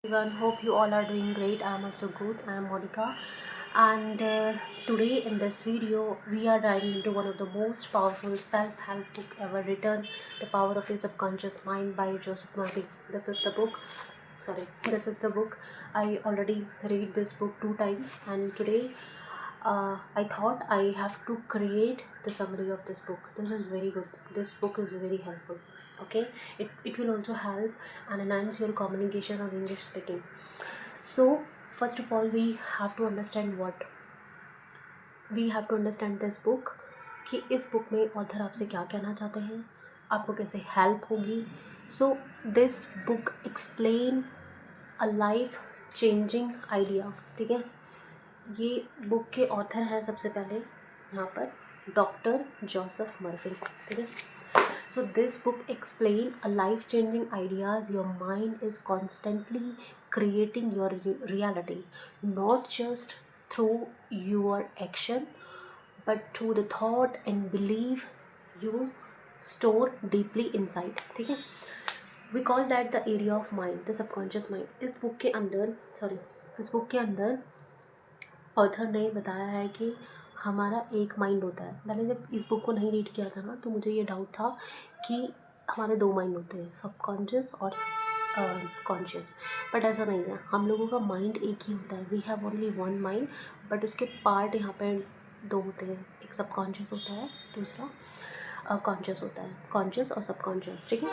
Everyone, hope you all are doing great. I am also good. I am Monica, and today in this video, we are diving into one of the most powerful self-help book ever written, "The Power of Your Subconscious Mind" by Joseph Murphy. This is the book. This is the book. I already read this book 2 times, and today I thought I have to create the summary of this book. This is very good. This book is very helpful. Okay, it will also help and enhance your communication or English speaking. So first of all, we have to understand this book कि इस book में author आपसे क्या कहना चाहते हैं, आपको कैसे हेल्प होगी. So this book explain a life changing idea. ठीक है, ये बुक के ऑथर हैं सबसे पहले यहाँ पर डॉक्टर जोसेफ मर्फी. ठीक है, so this book explain a life changing ideas. Your mind is constantly creating your reality, not just through your action but through the thought and belief you store deeply inside. ठीक है, we call that the area of mind, the subconscious mind. इस book के अंदर author ने बताया है कि हमारा एक माइंड होता है. मैंने जब इस बुक को नहीं रीड किया था ना, तो मुझे ये डाउट था कि हमारे 2 माइंड होते हैं, सबकॉन्शियस और कॉन्शियस. बट ऐसा नहीं है, हम लोगों का माइंड एक ही होता है. We have only one mind, but उसके पार्ट यहाँ पे 2 होते हैं. एक सबकॉन्शियस होता है, दूसरा कॉन्शियस होता है. कॉन्शियस और सबकॉन्शियस. ठीक है,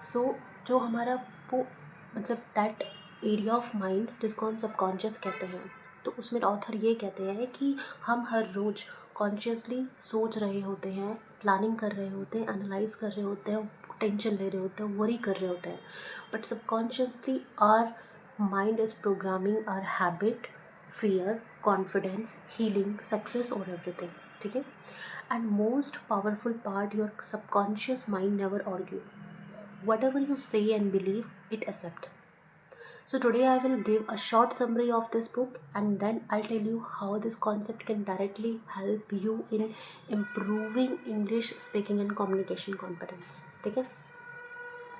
सो जो हमारा वो मतलब दैट एरिया ऑफ माइंड जिसको हम सबकॉन्शियस कहते हैं, तो उसमें ऑथर ये कहते हैं कि हम हर रोज़ कॉन्शियसली सोच रहे होते हैं, प्लानिंग कर रहे होते हैं, एनालाइज कर रहे होते हैं, टेंशन ले रहे होते हैं, वरी कर रहे होते हैं. But subconsciously our mind is programming our habit, fear, confidence, healing, success और एवरीथिंग. ठीक है, and most powerful part, your subconscious mind never argue. Whatever you say and believe, it accept. So today I will give a short summary of this book, and then I'll tell you how this concept can directly help you in improving English speaking and communication competence. ठीक है,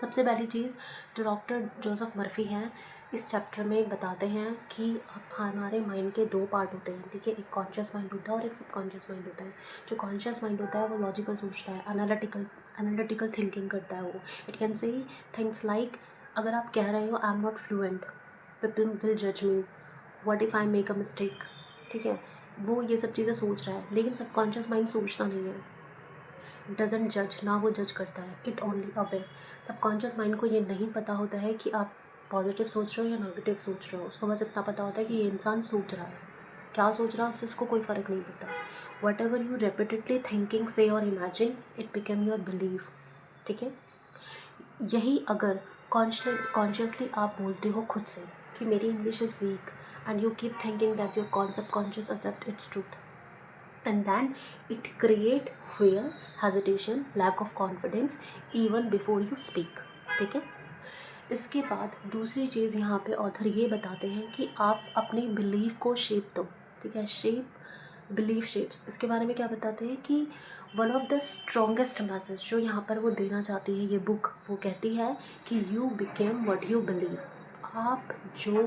सबसे पहली चीज़ जो doctor Joseph Murphy हैं इस chapter में बताते हैं कि हमारे माइंड के 2 पार्ट होते हैं. ठीक है, एक कॉन्शियस माइंड होता है और एक सबकॉन्शियस माइंड होता है. जो कॉन्शियस माइंड होता है वो लॉजिकल सोचता है, एनालिटिकल थिंकिंग करता है. वो it can say things like, अगर आप कह रहे हो I am not fluent, people will जज me, what if I make a mistake. ठीक है, वो ये सब चीज़ें सोच रहा है. लेकिन सबकॉन्शियस माइंड सोचता नहीं है, डजेंट जज, ना वो जज करता है, it only away. Subconscious mind को ये नहीं पता होता है कि आप पॉजिटिव सोच रहे हो या नेगेटिव सोच रहे हो. उसको बस इतना पता होता है कि ये इंसान सोच रहा है. क्या सोच रहा है उससे उसको कोई फ़र्क नहीं पड़ता. What ever you repeatedly thinking से और imagine, it become your belief. ठीक है, यही अगर कॉन्शियसली आप बोलते हो खुद से कि मेरी English is weak, and you keep thinking that your concept conscious accept it's truth, and then it create fear, hesitation, lack of confidence even before you speak. ठीक है, इसके बाद दूसरी चीज़ यहाँ पे ऑथर ये बताते हैं कि आप अपनी बिलीफ को शेप दो. ठीक है, बिलीफ शेप्स. इसके बारे में क्या बताते हैं कि one of the strongest message जो यहाँ पर वो देना चाहती है ये बुक, वो कहती है कि you became what you believe. आप जो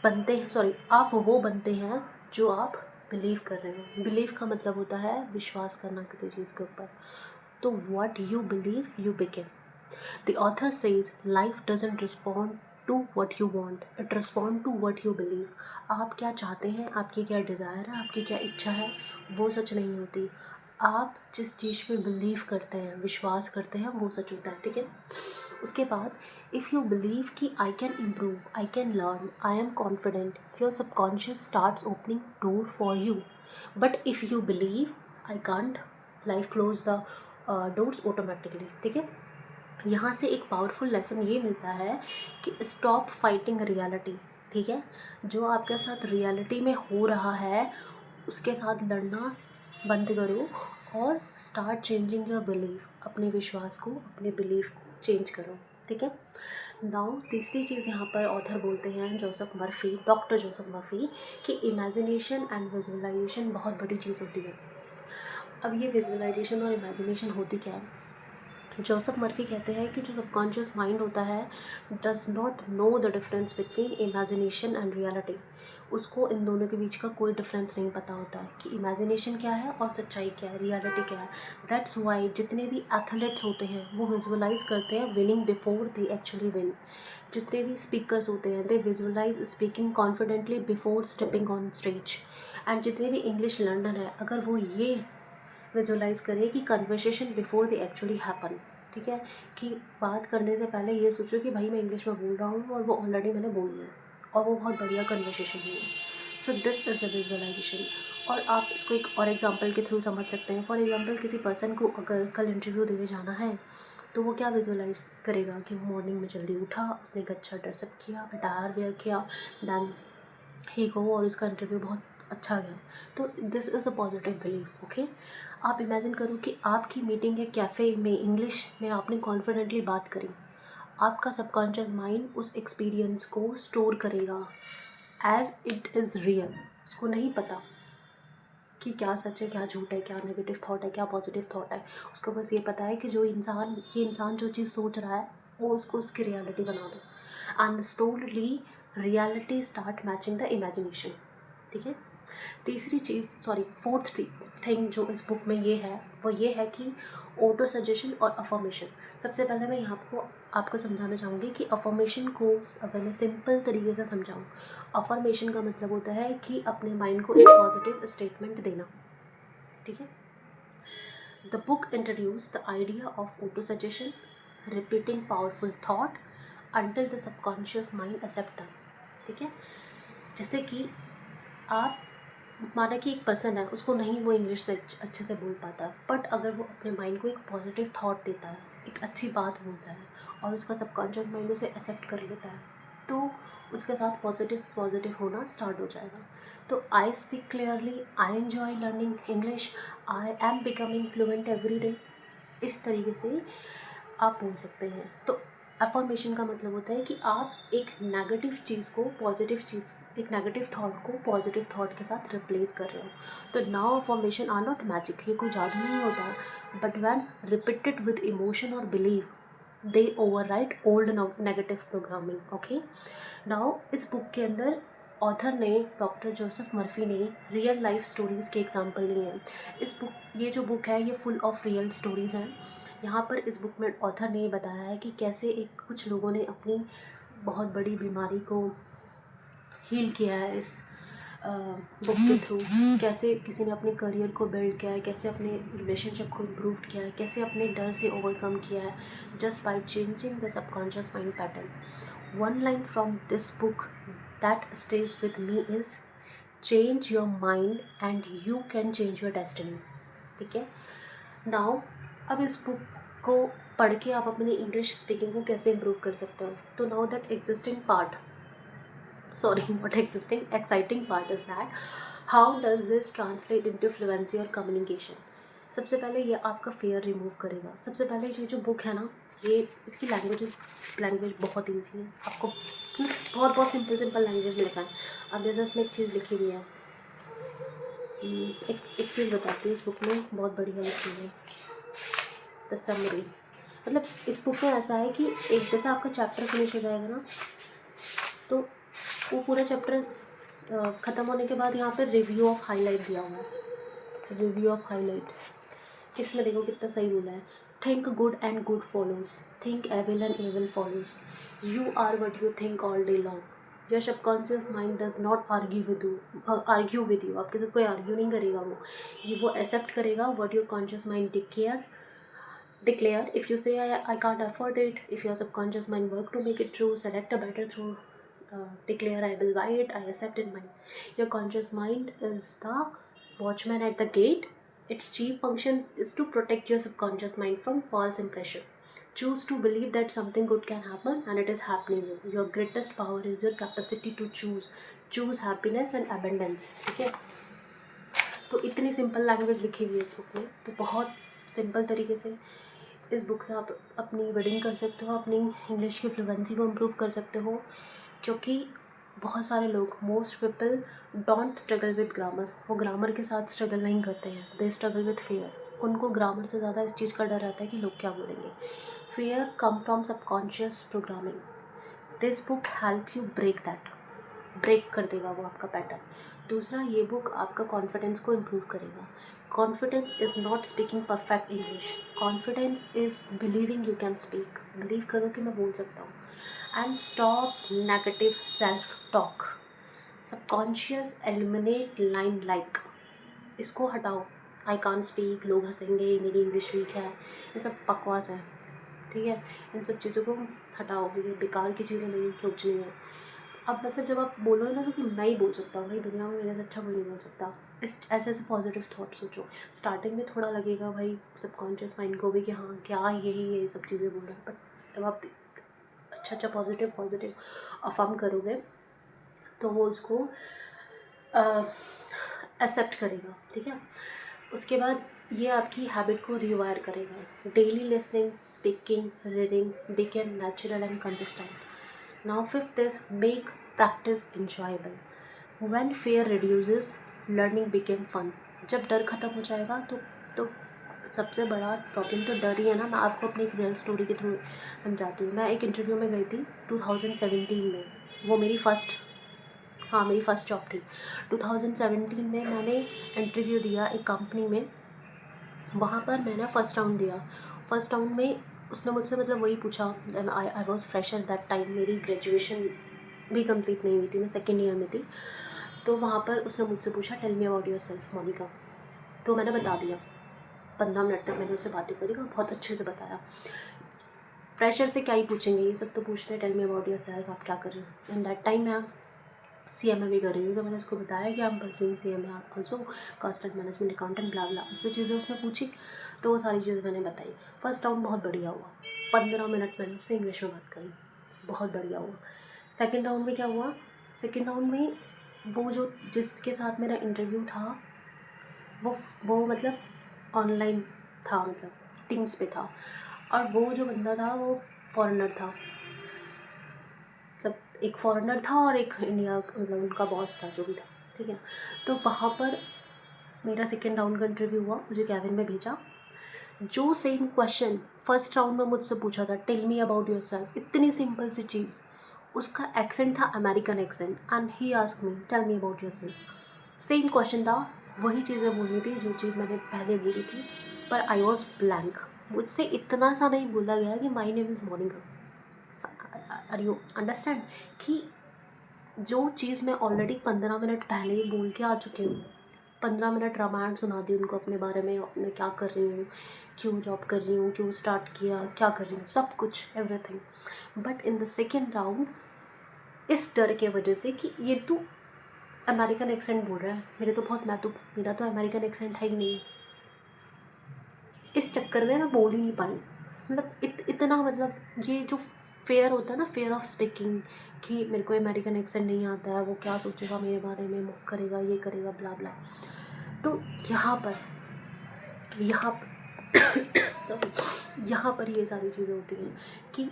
बनते हैं, आप वो बनते हैं जो आप बिलीव कर रहे हो. बिलीव का मतलब होता है विश्वास करना किसी चीज़ के ऊपर. तो what you believe you became. The author says life doesn't respond to what you want, it respond to what you believe. आप क्या चाहते हैं, आपकी क्या डिज़ायर है, आपकी क्या इच्छा है, वो सच नहीं होती. आप जिस चीज़ पे बिलीव करते हैं, विश्वास करते हैं, वो सच होता है. ठीक है, उसके बाद इफ़ यू बिलीव कि I can improve, I can learn, I am confident, your subconscious starts opening door for you. But if you believe I can't, life close the doors automatically. ठीक है, यहाँ से एक पावरफुल लेसन ये मिलता है कि स्टॉप फाइटिंग रियलिटी. ठीक है, जो आपके साथ रियलिटी में हो रहा है उसके साथ लड़ना बंद करो और स्टार्ट चेंजिंग योर बिलीफ. अपने विश्वास को, अपने बिलीफ को चेंज करो. ठीक है, नाउ तीसरी चीज़ यहाँ पर ऑथर बोलते हैं डॉक्टर जोसेफ मर्फी कि इमेजिनेशन एंड विजुअलाइजेशन बहुत बड़ी चीज़ होती है. अब ये विजुअलाइजेशन और इमेजिनेशन होती क्या है, जोसेफ मर्फी कहते हैं कि जो सबकॉन्शियस माइंड होता है does not know the difference between imagination and reality. उसको इन दोनों के बीच का कोई डिफरेंस नहीं पता होता है कि इमेजिनेशन क्या है और सच्चाई क्या है, रियलिटी क्या है। दैट्स वाई जितने भी एथलीट्स होते हैं वो विजुअलाइज करते हैं winning before they actually win. जितने भी स्पीकर्स होते हैं they visualize speaking confidently before stepping on stage. And जितने भी इंग्लिश लर्नर है अगर वो ये विजुअलाइज करें कि conversation before they actually happen, ठीक है, कि बात करने से पहले ये सोचो कि भाई मैं इंग्लिश में बोल रहा हूँ और वो ऑलरेडी मैंने बोल लिया और वो बहुत बढ़िया कन्वर्सेशन हुई है। So this is the visualisation. और आप इसको एक और एग्जांपल के थ्रू समझ सकते हैं। फॉर एग्जांपल किसी पर्सन को अगर कल इंटरव्यू देने जाना है तो वो क्या विजुअलाइज करेगा कि वो मॉर्निंग में जल्दी उठा, उसने एक अच्छा ड्रेसअप किया, अटायर वेयर किया, दैन ही गो और उसका इंटरव्यू बहुत अच्छा गया। तो this is a positive belief. Okay, आप इमेजिन करो कि आपकी मीटिंग है कैफ़े में, इंग्लिश में आपने कॉन्फिडेंटली बात करी। आपका सबकॉन्शियस माइंड उस एक्सपीरियंस को स्टोर करेगा एज इट इज़ रियल। उसको नहीं पता कि क्या सच है, क्या झूठ है, क्या नेगेटिव थॉट है, क्या पॉजिटिव थॉट है। उसको बस ये पता है कि ये इंसान जो चीज़ सोच रहा है वो उसको उसकी रियलिटी बना दो। And slowly reality start matching the imagination. ठीक है। तीसरी चीज़, फोर्थ थिंग जो इस बुक में ये है वो ये है कि ऑटो सजेशन और अफर्मेशन। सबसे पहले मैं यहाँ आपको समझाना चाहूँगी कि अफर्मेशन को अगर मैं सिंपल तरीके से समझाऊँ, अफर्मेशन का मतलब होता है कि अपने माइंड को एक पॉजिटिव स्टेटमेंट देना। ठीक है। The book introduce the idea of autosuggestion, repeating powerful thought until the subconscious mind accept them. ठीक है। जैसे कि आप माना कि एक पर्सन है, उसको नहीं वो इंग्लिश से अच्छे से बोल पाता, बट अगर वो अपने माइंड को एक पॉजिटिव थॉट देता है, एक अच्छी बात बोलता है और उसका सबकॉन्शियस माइंड उसे एक्सेप्ट कर लेता है, तो उसके साथ पॉजिटिव होना स्टार्ट हो जाएगा। तो I speak clearly, I enjoy learning English, I am becoming fluent every day, इस तरीके से आप बोल सकते हैं। तो अफर्मेशन का मतलब होता है कि आप एक नेगेटिव चीज़ को एक नेगेटिव थॉट को पॉजिटिव थॉट के साथ रिप्लेस कर रहे हो। तो now affirmation are not magic, ये कोई जादू नहीं होता, but when repeated with emotion और believe they override old negative programming. Okay, now इस बुक के अंदर ऑथर ने, डॉक्टर जोसेफ मर्फी ने रियल लाइफ स्टोरीज़ के एग्जाम्पल लिए हैं। ये जो बुक है ये फुल ऑफ रियल स्टोरीज़ हैं। यहाँ पर इस बुक में ऑथर ने बताया है कि कैसे कुछ लोगों ने अपनी बहुत बड़ी बीमारी को हील किया है इस बुक के थ्रू। कैसे किसी ने अपने करियर को बिल्ड किया है, कैसे अपने रिलेशनशिप को इम्प्रूव किया है, कैसे अपने डर से ओवरकम किया है just by changing the subconscious mind pattern. One line from this book that stage with me is change your mind and you can change your destiny. ठीक है। नाउ अब इस बुक को पढ़ के आप अपनी इंग्लिश स्पीकिंग को कैसे इम्प्रूव कर सकते हो। तो now that exciting part is that how does this translate into fluency और communication। सबसे पहले ये आपका फेयर रिमूव करेगा। सबसे पहले ये जो बुक है ना, ये इसकी लैंग्वेज बहुत ईजी है। आपको बहुत बहुत सिंपल लैंग्वेज में लिखा है। अब जैसे इसमें एक चीज़ लिखी हुई है, एक चीज़ बताती हूँ, इस बुक में बहुत बढ़िया लिखी हुई है द समरी। मतलब इस बुक में ऐसा है कि एक जैसा आपका चैप्टर फिनिश हो जाएगा ना, तो वो पूरा चैप्टर ख़त्म होने के बाद यहाँ पे रिव्यू ऑफ हाईलाइट दिया हुआ है। रिव्यू ऑफ हाईलाइट इसमें देखो कितना सही बोला है। Think good and good follows, think evil and evil follows, you are what you think all day long. Your subconscious mind does not argue with you. आपके साथ कोई आर्ग्यू नहीं करेगा, वो एक्सेप्ट करेगा what your conscious mind declare. If you say I can't afford it, if your subconscious mind work to make it true, select a better true. Declare I will buy it, I accept it mine. Your conscious mind is the watchman at the gate. Its chief function is to protect your subconscious mind from false impression. Choose to believe that something good can happen and it is happening. Your greatest power is your capacity to choose happiness and abundance. ठीक है। तो इतनी simple language लिखी हुई है इस book में, तो बहुत सिंपल तरीके से इस बुक से आप अपनी रीडिंग कर सकते हो, अपनी इंग्लिश की फ्लुएंसी को इम्प्रूव कर सकते हो। क्योंकि बहुत सारे लोग, most people don't struggle with grammar, वो ग्रामर के साथ स्ट्रगल नहीं करते हैं, दे स्ट्रगल विद फेयर। उनको ग्रामर से ज़्यादा इस चीज़ का डर रहता है कि लोग क्या बोलेंगे. Fear come from subconscious programming. This book help you break कर देगा वो आपका पैटर्न. दूसरा, ये बुक आपका कॉन्फिडेंस को इम्प्रूव करेगा. Confidence is not speaking perfect English. Confidence is believing you can speak. Believe करो कि मैं बोल सकता हूँ. And stop negative self talk. Subconscious eliminate line like. इसको हटाओ. आई कांट स्पीक, लोग हंसेंगे, मेरी इंग्लिश वीक है, ये सब बकवास है. ठीक है, इन सब चीज़ों को हटाओ. ये बेकार की चीज़ें नहीं सोचनी है. अब मतलब जब आप बोलो ना तो कि मैं ही बोल सकता हूँ भाई, दुनिया में मेरे से अच्छा कोई नहीं बोल सकता. इस ऐसे ऐसे पॉजिटिव थॉट सोचो. स्टार्टिंग में थोड़ा लगेगा भाई सबकॉन्शियस माइंड को भी कि हाँ क्या यही सब चीज़ें बोल रहा है, बट जब आप अच्छा पॉजिटिव अफर्म करोगे तो वो उसको एक्सेप्ट करेगा. ठीक है, उसके बाद ये आपकी हैबिट को रिवायर करेगा. Daily listening, speaking, reading became natural and consistent. Now fifth is make practice enjoyable. When fear reduces, learning became fun. जब डर ख़त्म हो जाएगा तो सबसे बड़ा प्रॉब्लम तो डर ही है ना. मैं आपको अपनी एक रियल स्टोरी के थ्रू समझाती हूँ. मैं एक इंटरव्यू में गई थी 2017 में. वो मेरी फर्स्ट जॉब थी. 2017 में मैंने इंटरव्यू दिया एक कंपनी में. वहाँ पर मैंने फ़र्स्ट राउंड दिया. फर्स्ट राउंड में उसने मुझसे मतलब वही पूछा. I was fresher that time. मेरी ग्रेजुएशन भी कंप्लीट नहीं हुई थी, मैं सेकेंड ईयर में थी. तो वहाँ पर उसने मुझसे पूछा tell me about yourself Monika. तो मैंने बता दिया. 15 मिनट तक मैंने उससे बातें करी और बहुत अच्छे से बताया. फ्रेशर से क्या ही पूछेंगे, ये सब तो पूछते हैं tell me about yourself, आप क्या कर रहे हो. एंड दैट टाइम मैं CMA भी कर रही हूँ. तो मैंने उसको बताया कि हम pursuing CMA also, cost and management accountant, blah blah. उससे चीज़ें उसने पूछी तो वो सारी चीज़ें मैंने बताई. फर्स्ट राउंड बहुत बढ़िया हुआ. 15 मिनट मैंने उससे इंग्लिश में बात करी, बहुत बढ़िया हुआ. सेकेंड राउंड में क्या हुआ, सेकेंड राउंड में वो जो जिसके साथ मेरा इंटरव्यू था वो मतलब ऑनलाइन था, मतलब टीम्स पे था. और वो जो बंदा था वो फॉरेनर था. मतलब एक फॉरेनर था और एक इंडिया, मतलब उनका बॉस था जो भी था. ठीक है, तो वहाँ पर मेरा सेकेंड राउंड का इंटरव्यू हुआ. मुझे कैबिन में भेजा. जो सेम क्वेश्चन फर्स्ट राउंड में मुझसे पूछा था, tell me about yourself, इतनी सिंपल सी चीज़, उसका एक्सेंट था American accent. And he asked me tell me about yourself. Same question था, वही चीज़ें बोलनी थी जो चीज़ मैंने पहले बोली थी, पर आई वॉज ब्लैंक. मुझसे इतना सा नहीं बोला गया कि my name is Monika. Are you understand कि जो चीज़ मैं ऑलरेडी 15 मिनट पहले ही बोल के आ चुकी हूँ. 15 मिनट रामायण सुना दी उनको अपने बारे में, मैं क्या कर रही हूँ, क्यों जॉब कर रही हूँ, क्यों स्टार्ट किया, क्या कर रही हूँ, सब कुछ, everything. But in the second round इस डर के वजह से कि ये तो अमेरिकन एक्सेंट बोल रहा है, मेरा तो अमेरिकन एक्सेंट है ही नहीं, इस चक्कर में मैं बोल ही नहीं पाई. मतलब इतना मतलब ये जो फेयर होता है ना, फेयर ऑफ स्पीकिंग, कि मेरे को अमेरिकन एक्सेंट नहीं आता है, वो क्या सोचेगा मेरे बारे में, मुक करेगा, ये करेगा, ब्ला ब्ला. तो यहाँ पर सॉरी यहाँ पर ये सारी चीज़ें होती हैं कि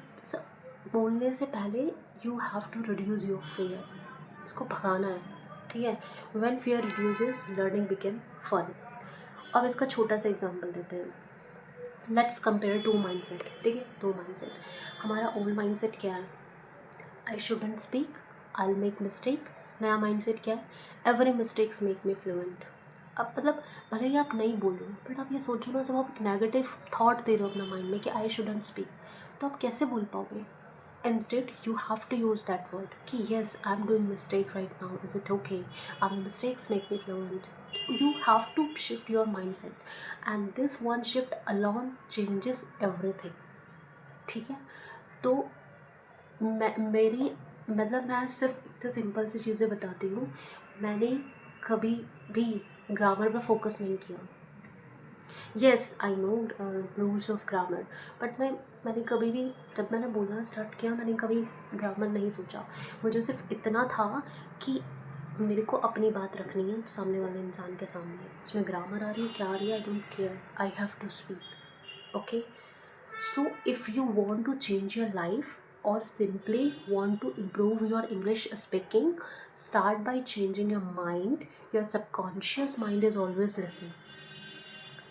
बोलने से पहले you have to reduce your fear. इसको भगाना है. ठीक है, when fear reduces, learning became fun. अब इसका छोटा सा एग्जांपल देते हैं. Let's compare 2 mindset. ठीक है, 2 माइंडसेट. हमारा ओल्ड माइंडसेट क्या है, I shouldn't speak, I will make mistake. नया माइंडसेट क्या है, every mistakes make me fluent. अब मतलब भले ही आप नहीं बोलो, बट आप ये सोचो ना, जब आप एक नेगेटिव थॉट दे रहे हो अपना माइंड में कि आई शुडंट स्पीक, तो आप कैसे बोल पाओगे. Instead you have to use that word कि yes I am doing mistake right now, is it okay, our mistakes make me fluent. You have to shift your mindset, and this one shift alone changes everything. ठीक है, तो मैं सिर्फ इतनी simple सी चीज़ें बताती हूँ. मैंने कभी भी ग्रामर पर फोकस नहीं किया. Yes I know rules of grammar, but मैंने कभी भी, जब मैंने बोलना स्टार्ट किया, मैंने कभी ग्रामर नहीं सोचा. मुझे सिर्फ इतना था कि मेरे को अपनी बात रखनी है सामने वाले इंसान के सामने. उसमें ग्रामर आ रही है, क्या आ रही है, I don't care, I have to speak. Okay, so if you want to change your life or simply want to improve your English speaking, start by changing your mind. Your subconscious mind is always listening.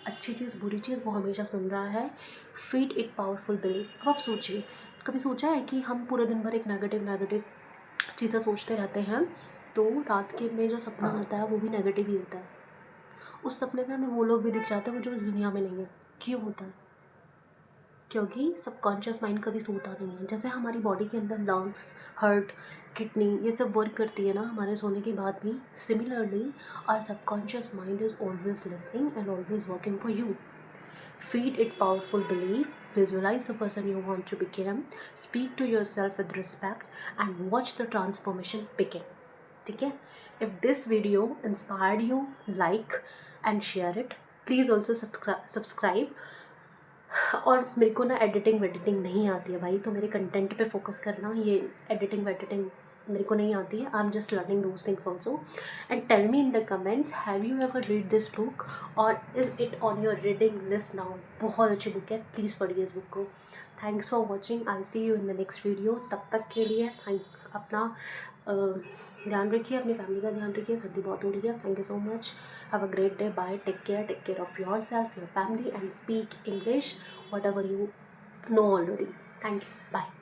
अच्छी चीज़ बुरी चीज़ वो हमेशा सुन रहा है। Feed it powerful believe. अब आप सोचिए, कभी सोचा है कि हम पूरे दिन भर एक नेगेटिव चीज़ें सोचते रहते हैं, तो रात के में जो सपना होता है वो भी नेगेटिव ही होता है। उस सपने में हमें वो लोग भी दिख जाते हैं वो जो इस दुनिया में नहीं है। क्यों होता है? क्योंकि सबकॉन्शियस माइंड कभी सोता नहीं है। जैसे हमारी बॉडी के अंदर लंग्स, हार्ट, किडनी ये सब वर्क करती है ना हमारे सोने के बाद भी, similarly our subconscious mind is always listening and always working for you. Feed it powerful belief, visualize the person you want to become, speak to yourself with respect, and watch the transformation begin. ठीक है? If this video inspired you, like and share it. Please also subscribe. और मेरे को ना editing वेडिटिंग नहीं आती है भाई, तो मेरे कंटेंट पे फोकस करना। ये एडिटिंग वेडिटिंग मेरे को नहीं आती है। I am just learning those things also. And tell me in the comments, have you ever read this book or is it on your reading list now. बहुत अच्छी बुक है, प्लीज़ पढ़िए इस बुक को। Thanks for watching, I see you in the next video. तब तक के लिए अपना ध्यान रखिए, अपनी फैमिली का ध्यान रखिए। सर्दी बहुत हो रही है। Thank you so much. Have a great day. Bye. Take care of yourself, your family, and speak English whatever you know already. Thank you. Bye.